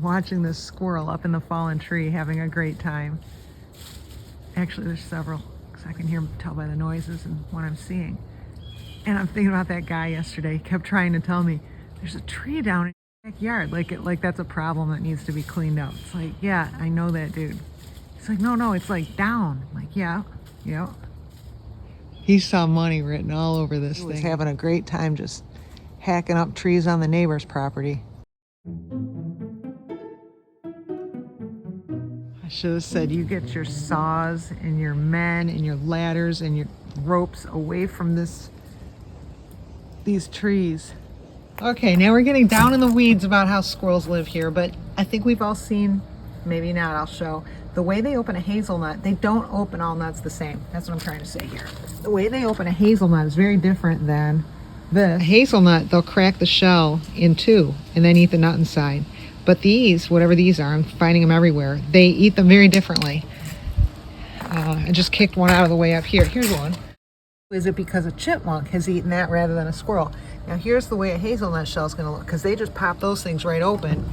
Watching this squirrel up in the fallen tree having a great time. Actually, there's several, because I can tell by the noises and what I'm seeing. And I'm thinking about that guy yesterday. He kept trying to tell me there's a tree down in your backyard, like that's a problem that needs to be cleaned up. It's like, yeah, I know that, dude. He's like, no, it's like down. I'm like, yeah. He saw money written all over this thing. He was having a great time just hacking up trees on the neighbor's property. I should have said, you get your saws and your men and your ladders and your ropes away from these trees. Okay, now we're getting down in the weeds about how squirrels live here, but I think we've all seen, maybe not, I'll show, the way they open a hazelnut. They don't open all nuts the same. That's what I'm trying to say here. The way they open a hazelnut is very different than this. A hazelnut, they'll crack the shell in two and then eat the nut inside. But these, whatever these are, I'm finding them everywhere, they eat them very differently. I just kicked one out of the way up here. Here's one. Is it because a chipmunk has eaten that rather than a squirrel? Now here's the way a hazelnut shell is going to look, because they just pop those things right open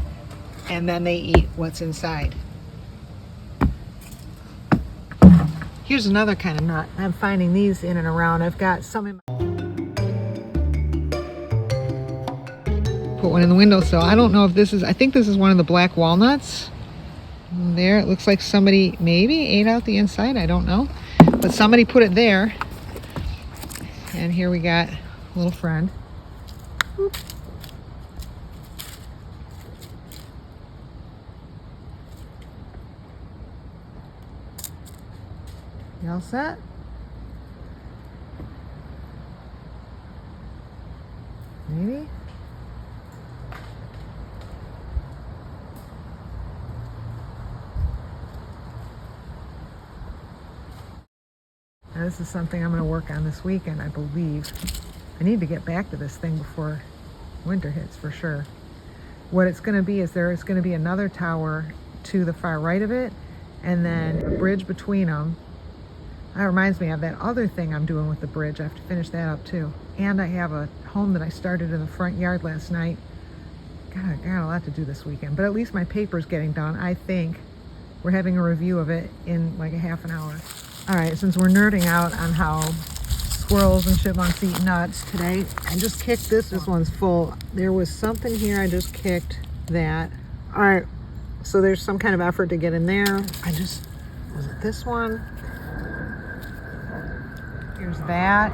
and then they eat what's inside. Here's another kind of nut. I'm finding these in and around. I've got some in my... Put one in the windowsill. I don't know if this is, I think this is one of the black walnuts. There, it looks like somebody maybe ate out the inside. I don't know. But somebody put it there. And here we got a little friend. Oop. You all set? Maybe? Now, this is something I'm going to work on this weekend, I believe. I need to get back to this thing before winter hits, for sure. What it's going to be is there is going to be another tower to the far right of it, and then a bridge between them. That reminds me of that other thing I'm doing with the bridge. I have to finish that up too. And I have a home that I started in the front yard last night. God, I got a lot to do this weekend, but at least my paper's getting done. I think we're having a review of it in like a half an hour. All right, since we're nerding out on how squirrels and chipmunks eat nuts today, I just kicked this. This one's full. There was something here. I just kicked that. All right, so there's some kind of effort to get in there. Was it this one? Here's that.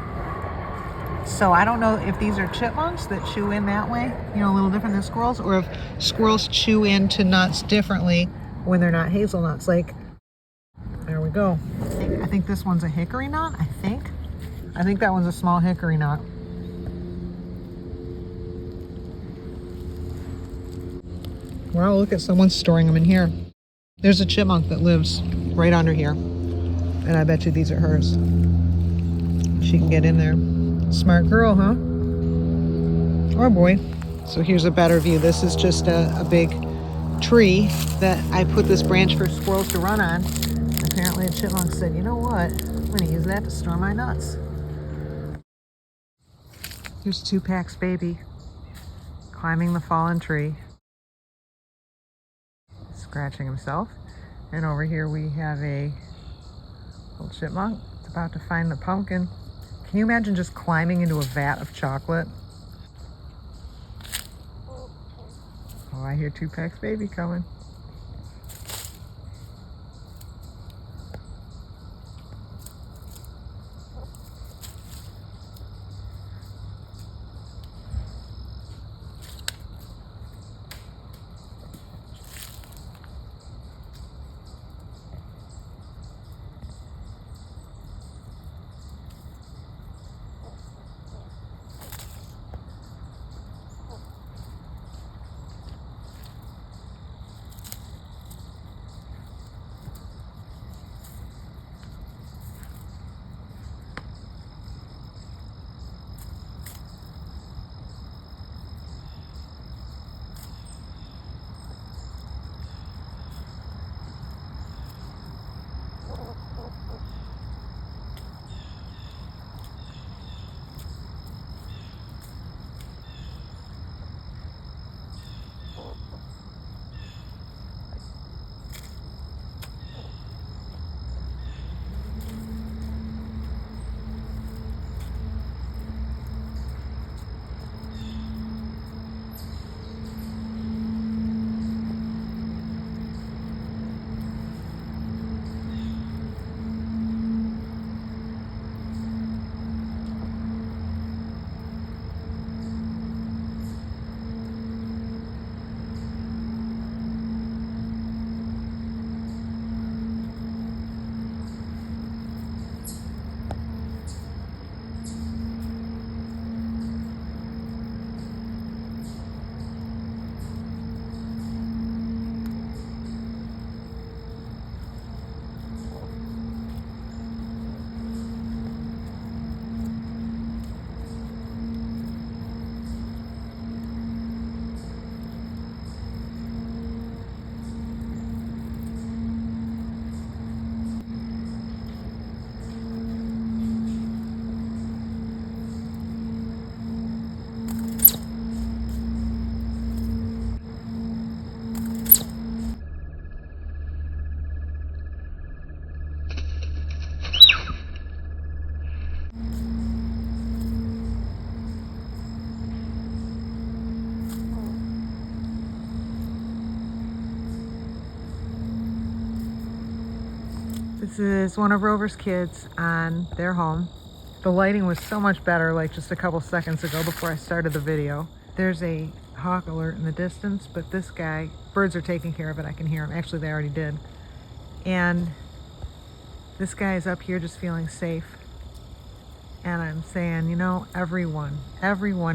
So I don't know if these are chipmunks that chew in that way, a little different than squirrels, or if squirrels chew into nuts differently when they're not hazelnuts. Like, there we go. I think this one's a hickory nut, I think that one's a small hickory nut. Wow, look at someone storing them in here. There's a chipmunk that lives right under here. And I bet you these are hers. She can get in there. Smart girl, huh? Or boy. So here's a better view. This is just a big tree that I put this branch for squirrels to run on. Apparently a chipmunk said, you know what? I'm going to use that to store my nuts. Here's Tupac's baby climbing the fallen tree, scratching himself. And over here we have a little chipmunk. It's about to find the pumpkin. Can you imagine just climbing into a vat of chocolate? Oh, I hear Tupac's baby coming. This is one of Rover's kids on their home. The lighting was so much better like just a couple seconds ago before I started the video. There's a hawk alert in the distance, but this guy, birds are taking care of it. I can hear them. Actually, they already did. And this guy is up here just feeling safe. And I'm saying, you know, everyone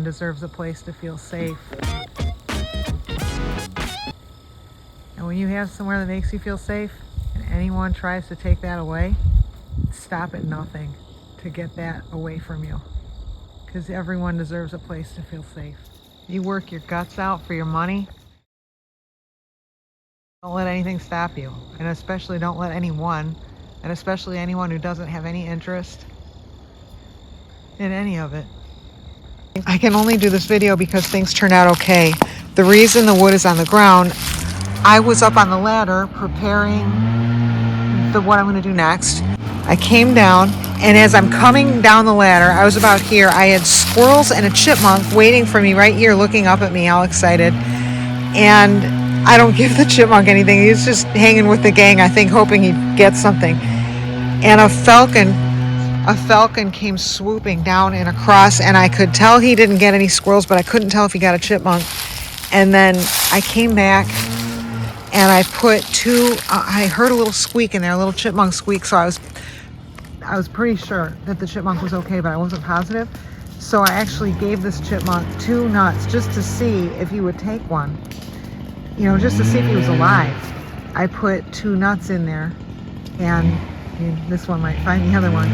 deserves a place to feel safe. And when you have somewhere that makes you feel safe, and anyone tries to take that away, stop at nothing to get that away from you. Because everyone deserves a place to feel safe. You work your guts out for your money. Don't let anything stop you. And especially don't let anyone, and especially anyone who doesn't have any interest in any of it. I can only do this video because things turned out okay. The reason the wood is on the ground, I was up on the ladder preparing what I'm going to do next. I came down, and as I'm coming down the ladder, I was about here, I had squirrels and a chipmunk waiting for me right here, looking up at me, all excited. And I don't give the chipmunk anything. He's just hanging with the gang, I think, hoping he'd get something. And a falcon came swooping down and across, and I could tell he didn't get any squirrels, but I couldn't tell if he got a chipmunk. And then I came back, and I put I heard a little squeak in there, a little chipmunk squeak, so I was pretty sure that the chipmunk was okay, but I wasn't positive. So I actually gave this chipmunk 2 nuts just to see if he would take one. You know, just to see if he was alive. I put 2 nuts in there, and this one might find the other one.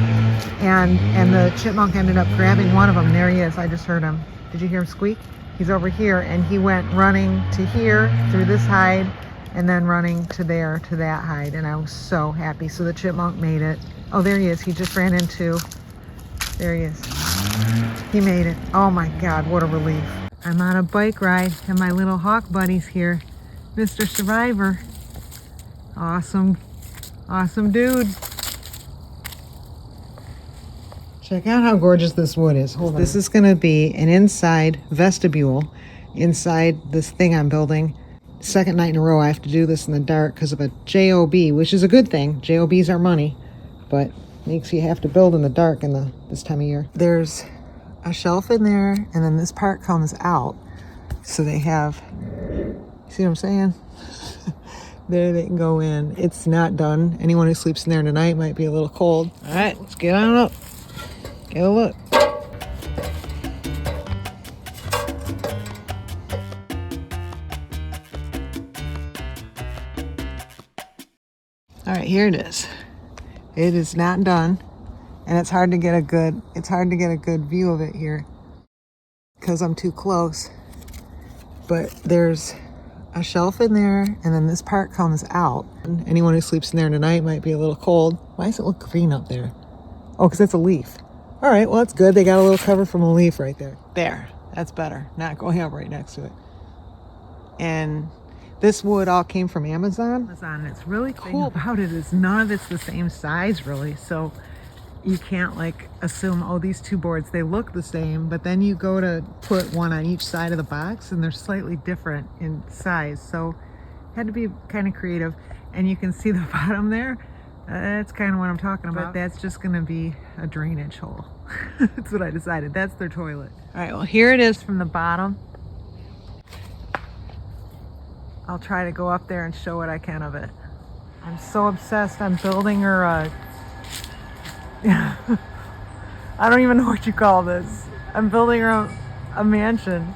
And the chipmunk ended up grabbing one of them. There he is. I just heard him. Did you hear him squeak? He's over here, and he went running to here through this hide, and then running to there to that hide, and I was so happy. So the chipmunk made it. Oh, there he is. He just ran into. There he is. He made it. Oh my God, what a relief. I'm on a bike ride, and my little hawk buddy's here. Mr. Survivor. Awesome dude. Check out how gorgeous this wood is. Hold on. This is going to be an inside vestibule inside this thing I'm building. Second night in a row I have to do this in the dark because of a JOB, which is a good thing. JOBs are money, but makes you have to build in the dark in this time of year. There's a shelf in there, and then this part comes out. So they have, see what I'm saying? There they can go in. It's not done. Anyone who sleeps in there tonight might be a little cold. All right, let's get on up. Get a look. All right, here it is. It is not done, and it's hard to get a good view of it here because I'm too close. But there's a shelf in there, and then this part comes out. Anyone who sleeps in there tonight might be a little cold. Why does it look green up there? Oh, because it's a leaf. All right, well, that's good. They got a little cover from a leaf right there. There, that's better. Not going up right next to it. And this wood all came from Amazon. And it's really cool about it is none of it's the same size, really. So you can't like assume, oh, these 2 boards, they look the same, but then you go to put one on each side of the box and they're slightly different in size. So had to be kind of creative. And you can see the bottom there. That's kind of what I'm talking about. But that's just going to be a drainage hole. That's what I decided. That's their toilet. All right, well, here it is from the bottom. I'll try to go up there and show what I can of it. I'm so obsessed. I'm building her I don't even know what you call this. I'm building her a mansion.